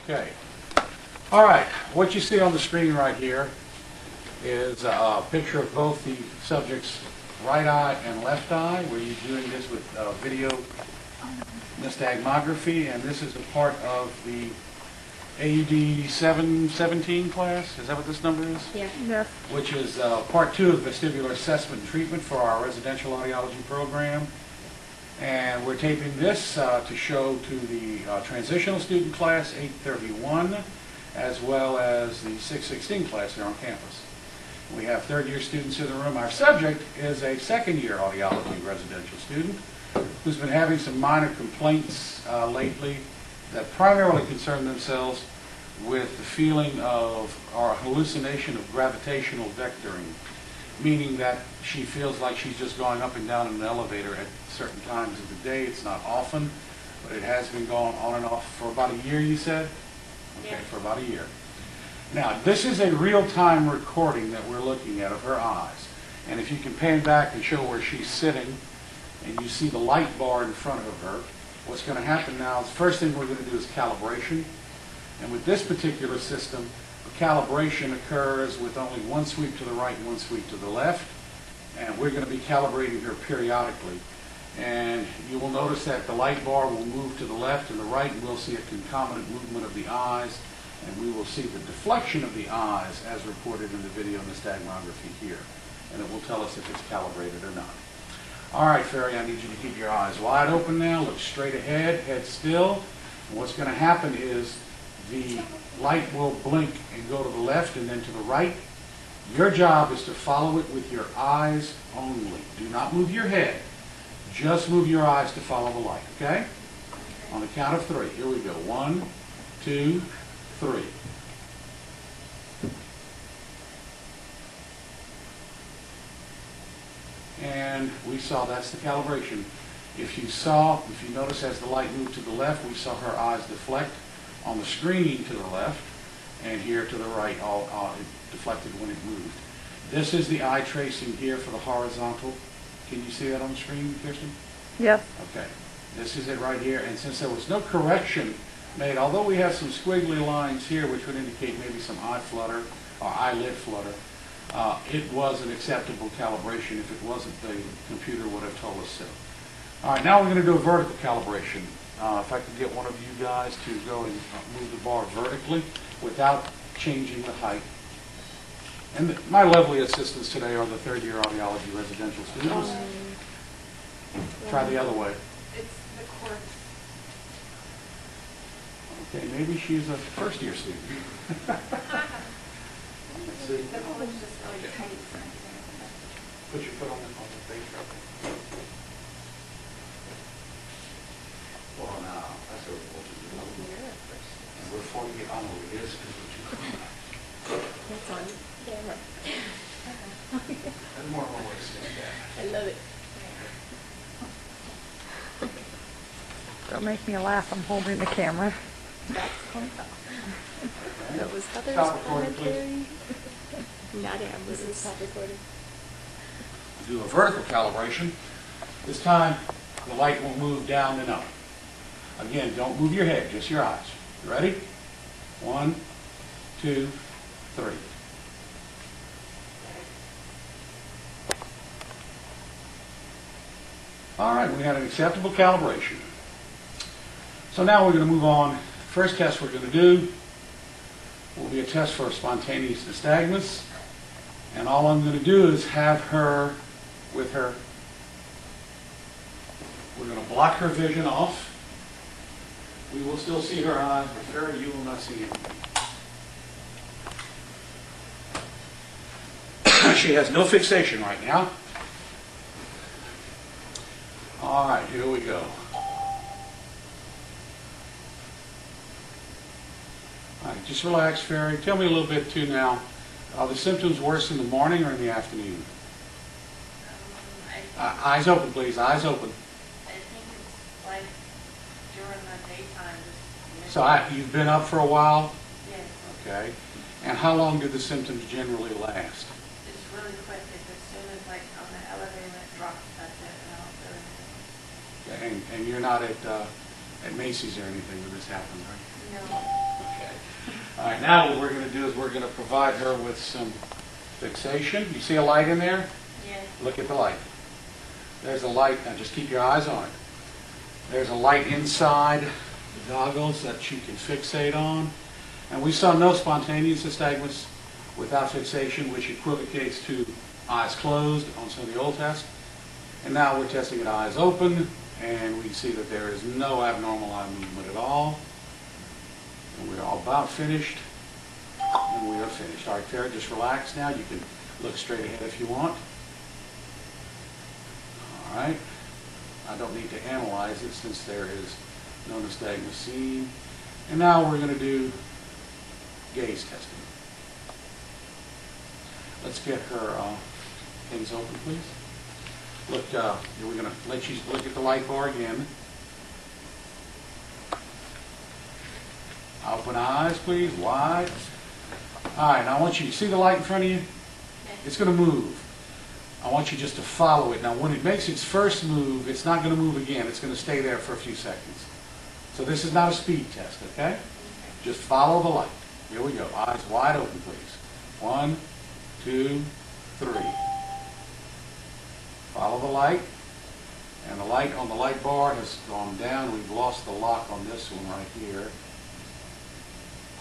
Okay. All right. What you see on the screen right here is a picture of both the subject's right eye and left eye. We're doing this with video nystagmography, and this is a part of the AUD 717 class. Is that what this number is? Yeah. Yes. Which is part 2 of vestibular assessment and treatment for our residential audiology program. And we're taping this to show to the transitional student class 831, as well as the 616 class here on campus. We have third-year students in the room. Our subject is a second-year audiology residential student who's been having some minor complaints lately that primarily concern themselves with the feeling of or hallucination of gravitational vectoring, meaning that she feels like she's just going up and down in an elevator at certain times of the day. It's not often, but it has been going on and off for about a year, you said? Okay, for about a year. Now, this is a real-time recording that we're looking at of her eyes. And if you can pan back and show where she's sitting, and you see the light bar in front of her, what's going to happen now is the first thing we're going to do is calibration. And with this particular system, calibration occurs with only one sweep to the right and one sweep to the left. And we're going to be calibrating her periodically. And you will notice that the light bar will move to the left and the right, and we'll see a concomitant movement of the eyes. And we will see the deflection of the eyes as reported in the video nystagmography here. And it will tell us if it's calibrated or not. All right, Ferry, I need you to keep your eyes wide open now. Look straight ahead, head still. And what's going to happen is the light will blink and go to the left and then to the right. Your job is to follow it with your eyes only. Do not move your head. Just move your eyes to follow the light, okay? On the count of 3. Here we go. 1, 2, 3. And we saw that's the calibration. If you notice as the light moved to the left, we saw her eyes deflect on the screen to the left, and here to the right, it deflected when it moved. This is the eye tracing here for the horizontal. Can you see that on the screen, Kirsten? Yes. Okay. This is it right here, and since there was no correction made, although we have some squiggly lines here which would indicate maybe some eye flutter or eyelid flutter, it was an acceptable calibration. If it wasn't, the computer would have told us so. All right, now we're going to do a vertical calibration. If I could get one of you guys to go and move the bar vertically without changing the height. And my lovely assistants today are the third-year audiology residential students. Try the other way. It's the course. Okay, maybe she's a first-year student. Let's see. The course is just really tight. Put your foot on the face. Well, now, that's what we'll do. And we're 48 on over this because we're too close. That's on camera. That's more of a way to stand that. I love it. Don't make me laugh. I'm holding the camera. That was Heather's Stop recording, commentary. Not him. This is stop recording. Do a vertical calibration. This time, the light will move down and up. Again, don't move your head, just your eyes. You ready? 1, 2, 3. All right, we had an acceptable calibration. So now we're going to move on. First test we're going to do will be a test for spontaneous nystagmus. And all I'm going to do is have her with her. We're going to block her vision off. We will still see her eyes, but Ferry, you will not see anything. She has no fixation right now. All right, here we go. All right, just relax, Ferry. Tell me a little bit, too, now. Are the symptoms worse in the morning or in the afternoon? Eyes open, please. Eyes open. I think it's like during the daytime. So you've been up for a while? Yes. Okay. And how long do the symptoms generally last? It's really quick. It's as soon as like on the elevator it drops, that's it, and I don't feel anything. Okay. And you're not at Macy's or anything when this happens, right? No. Okay. right, now what we're going to do is we're going to provide her with some fixation. You see a light in there? Yes. Look at the light. There's a light. Now just keep your eyes on it. There's a light inside the goggles that she can fixate on. And we saw no spontaneous nystagmus without fixation, which equivocates to eyes closed on some of the old tests. And now we're testing it eyes open, and we see that there is no abnormal eye movement at all. And we're all about finished. And we are finished. All right, Farrah, just relax now. You can look straight ahead if you want. All right. I don't need to analyze it since there is no nystagmus seen. And now we're going to do gaze testing. Let's get her things open, please. Look, we're going to let you look at the light bar again. Open eyes, please, wide. All right, now I want you to see the light in front of you. It's going to move. I want you just to follow it. Now, when it makes its first move, it's not going to move again. It's going to stay there for a few seconds. So this is not a speed test, okay? Just follow the light. Here we go. Eyes wide open, please. 1, 2, 3. Follow the light. And the light on the light bar has gone down. We've lost the lock on this one right here.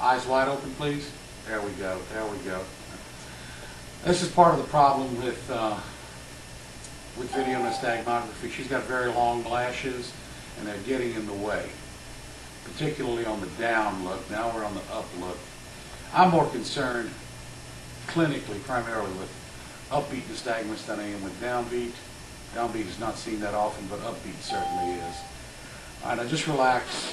Eyes wide open, please. There we go. There we go. This is part of the problem with video nystagmography. She's got very long lashes, and they're getting in the way, particularly on the down look. Now we're on the up look. I'm more concerned clinically, primarily with upbeat nystagmus than I am with downbeat. Downbeat is not seen that often, but upbeat certainly is. All right, now just relax.